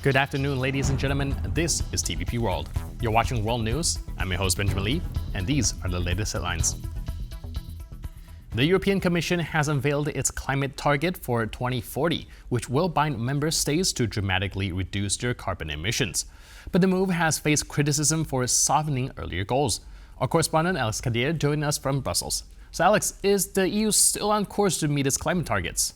Good afternoon, ladies and gentlemen. This is TVP World. You're watching World News. I'm your host, Benjamin Lee, and these are the latest headlines. The European Commission has unveiled its climate target for 2040, which will bind member states to dramatically reduce their carbon emissions. But the move has faced criticism for softening earlier goals. Our correspondent Alex Kadir joined us from Brussels. So Alex, is the EU still on course to meet its climate targets?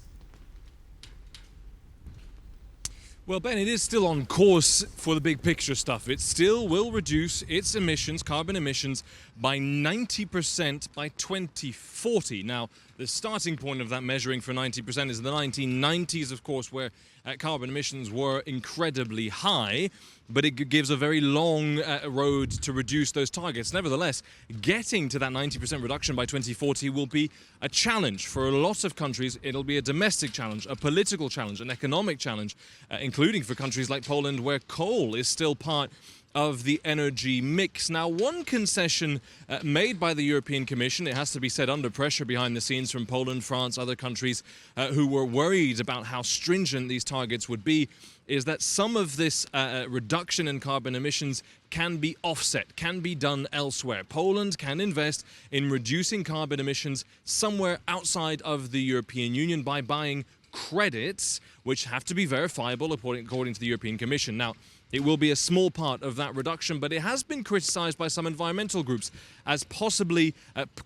Well, Ben, it is still on course for the big picture stuff. It still will reduce its emissions, carbon emissions, by 90% by 2040. Now, the starting point of that measuring for 90% is the 1990s, of course, where carbon emissions were incredibly high, but it gives a very long road to reduce those targets. Nevertheless, getting to that 90% reduction by 2040 will be a challenge for a lot of countries. It'll be a domestic challenge, a political challenge, an economic challenge, including for countries like Poland, where coal is still part of the energy mix. Now, one concession made by the European Commission, it has to be said under pressure behind the scenes from Poland, France, other countries who were worried about how stringent these targets would be, is that some of this reduction in carbon emissions can be offset, can be done elsewhere. Poland can invest in reducing carbon emissions somewhere outside of the European Union by buying credits, which have to be verifiable according to the European Commission. Now, it will be a small part of that reduction, but it has been criticized by some environmental groups as possibly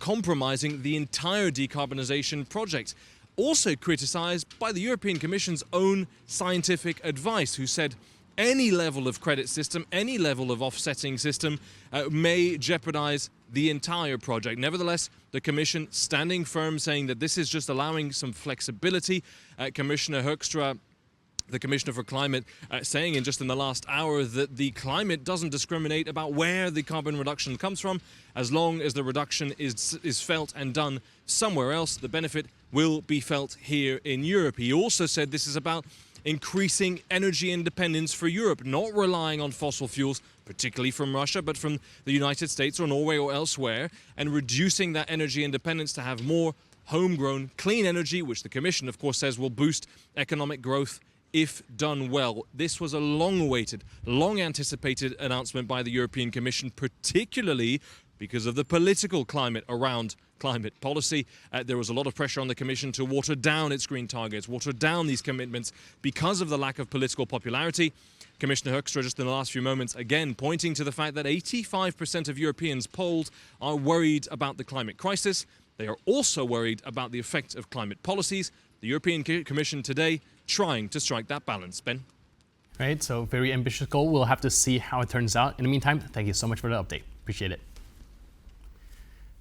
compromising the entire decarbonization project. Also criticized by the European Commission's own scientific advice, who said any level of credit system, any level of offsetting system may jeopardize the entire project. Nevertheless, the Commission standing firm, saying that this is just allowing some flexibility. Commissioner Hoekstra, the Commissioner for Climate, saying in the last hour that the climate doesn't discriminate about where the carbon reduction comes from. As long as the reduction is felt and done somewhere else, the benefit will be felt here in Europe. He also said this is about increasing energy independence for Europe, not relying on fossil fuels, particularly from Russia, but from the United States or Norway or elsewhere, and reducing that energy independence to have more homegrown clean energy, which the Commission, of course, says will boost economic growth if done well. This was a long-awaited, long-anticipated announcement by the European Commission, particularly because of the political climate around climate policy. There was a lot of pressure on the Commission to water down its green targets, water down these commitments because of the lack of political popularity. Commissioner Hoekstra, just in the last few moments, again pointing to the fact that 85% of Europeans polled are worried about the climate crisis. They are also worried about the effect of climate policies. The European Commission today trying to strike that balance. Ben? Right, so very ambitious goal. We'll have to see how it turns out. In the meantime, thank you so much for the update. Appreciate it.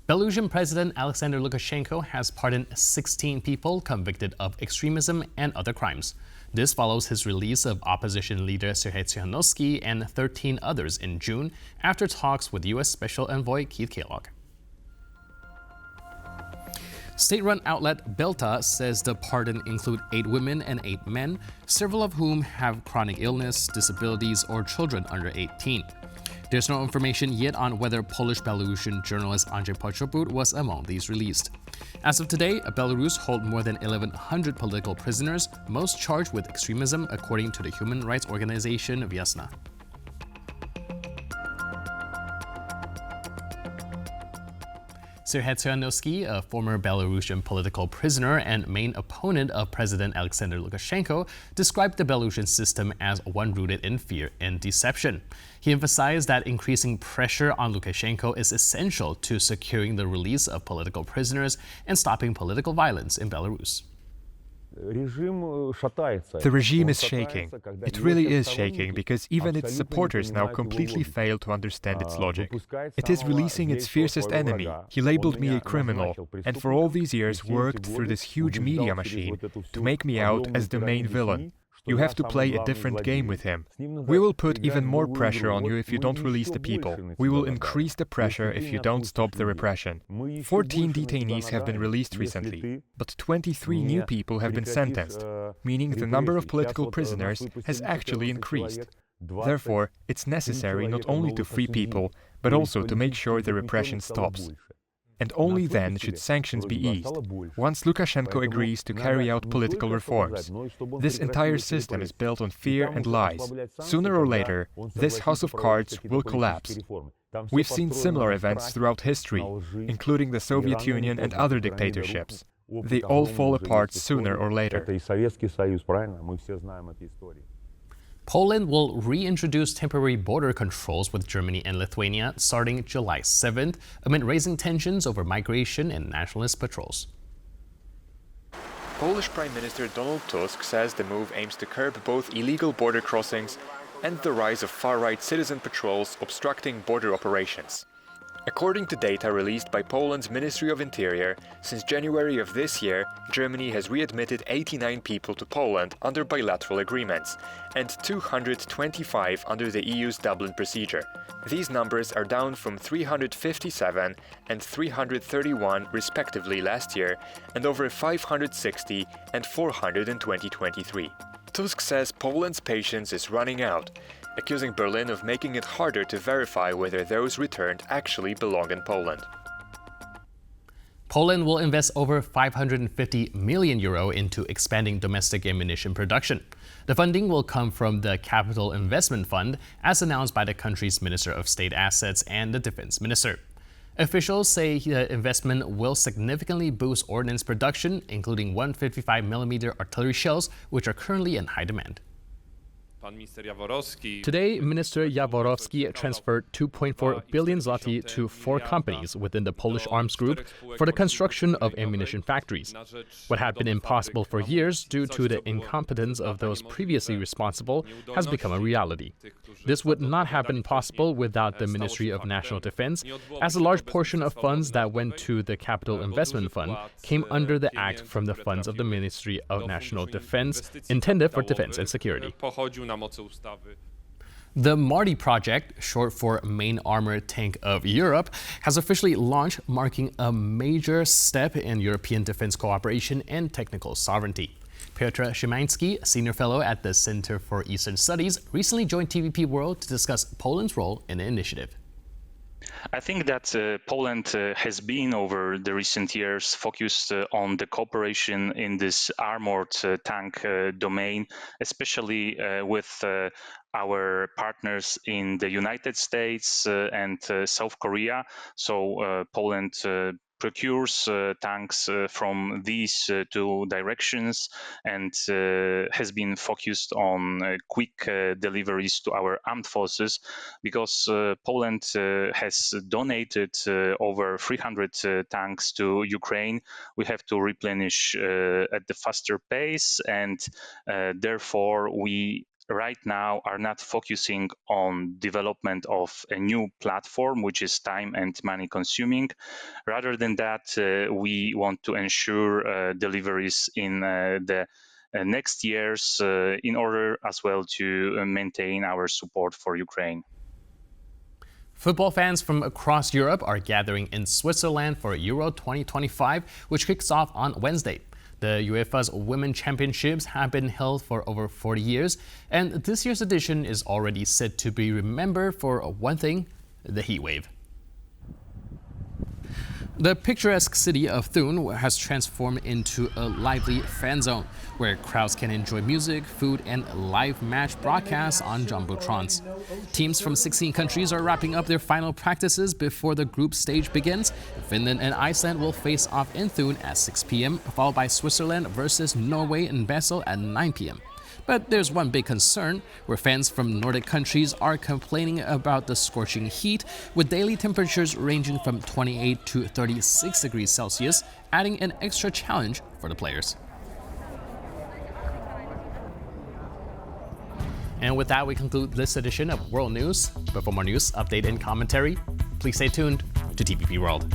Belarusian President Alexander Lukashenko has pardoned 16 people convicted of extremism and other crimes. This follows his release of opposition leader Siarhei Tsikhanouski and 13 others in June after talks with U.S. Special Envoy Keith Kellog. State-run outlet Belta says the pardon include 8 women and 8 men, several of whom have chronic illness, disabilities, or children under 18. There's no information yet on whether Polish-Belarusian journalist Andrzej Poczobut was among these released. As of today, Belarus holds more than 1,100 political prisoners, most charged with extremism, according to the human rights organization Viasna. Siarhei Tsikhanouski, a former Belarusian political prisoner and main opponent of President Alexander Lukashenko, described the Belarusian system as one rooted in fear and deception. He emphasized that increasing pressure on Lukashenko is essential to securing the release of political prisoners and stopping political violence in Belarus. The regime is shaking. It really is shaking because even its supporters now completely fail to understand its logic. It is releasing its fiercest enemy. He labeled me a criminal, and for all these years worked through this huge media machine to make me out as the main villain. You have to play a different game with him. We will put even more pressure on you if you don't release the people. We will increase the pressure if you don't stop the repression. 14 detainees have been released recently, but 23 new people have been sentenced, meaning the number of political prisoners has actually increased. Therefore, it's necessary not only to free people, but also to make sure the repression stops. and only then should sanctions be eased, once Lukashenko agrees to carry out political reforms. This entire system is built on fear and lies. Sooner or later, this house of cards will collapse. We've seen similar events throughout history, including the Soviet Union and other dictatorships. They all fall apart sooner or later. Poland will reintroduce temporary border controls with Germany and Lithuania starting July 7th, amid raising tensions over migration and nationalist patrols. Polish Prime Minister Donald Tusk says the move aims to curb both illegal border crossings and the rise of far-right citizen patrols obstructing border operations. According to data released by Poland's Ministry of Interior, since January of this year, Germany has readmitted 89 people to Poland under bilateral agreements, and 225 under the EU's Dublin procedure. These numbers are down from 357 and 331 respectively last year, and over 560 and 400 in 2023. Tusk says Poland's patience is running out, accusing Berlin of making it harder to verify whether those returned actually belong in Poland. Poland will invest over €550 million into expanding domestic ammunition production. The funding will come from the Capital Investment Fund, as announced by the country's Minister of State Assets and the Defense Minister. Officials say the investment will significantly boost ordnance production, including 155mm artillery shells, which are currently in high demand. Today, Minister Jaworowski transferred 2.4 billion zloty to 4 companies within the Polish arms group for the construction of ammunition factories. What had been impossible for years due to the incompetence of those previously responsible has become a reality. This would not have been possible without the Ministry of National Defense, as a large portion of funds that went to the Capital Investment Fund came under the act from the funds of the Ministry of National Defense, intended for defense and security. The MARTY project, short for Main Armored Tank of Europe, has officially launched, marking a major step in European defense cooperation and technical sovereignty. Piotr Szymański, senior fellow at the Center for Eastern Studies, recently joined TVP World to discuss Poland's role in the initiative. I think that Poland has been, over the recent years, focused on the cooperation in this armored tank domain, especially with our partners in the United States and South Korea. So Poland procures tanks from these 2 directions and has been focused on quick deliveries to our armed forces, because Poland has donated over 300 tanks to Ukraine. We have to replenish at the faster pace, and therefore we right now are not focusing on development of a new platform, which is time and money consuming. Rather than that, we want to ensure deliveries in the next years in order as well to maintain our support for Ukraine. Football fans from across Europe are gathering in Switzerland for Euro 2025, which kicks off on Wednesday. The UEFA's Women's Championships have been held for over 40 years, and this year's edition is already said to be remembered for one thing: the heat wave. The picturesque city of Thun has transformed into a lively fan zone, where crowds can enjoy music, food, and live match broadcasts on jumbotrons. Teams from 16 countries are wrapping up their final practices before the group stage begins. Finland and Iceland will face off in Thun at 6 p.m., followed by Switzerland versus Norway in Basel at 9 p.m. But there's one big concern, where fans from Nordic countries are complaining about the scorching heat, with daily temperatures ranging from 28 to 36 degrees Celsius, adding an extra challenge for the players. And with that, we conclude this edition of World News. But for more news, update, and commentary, please stay tuned to TVP World.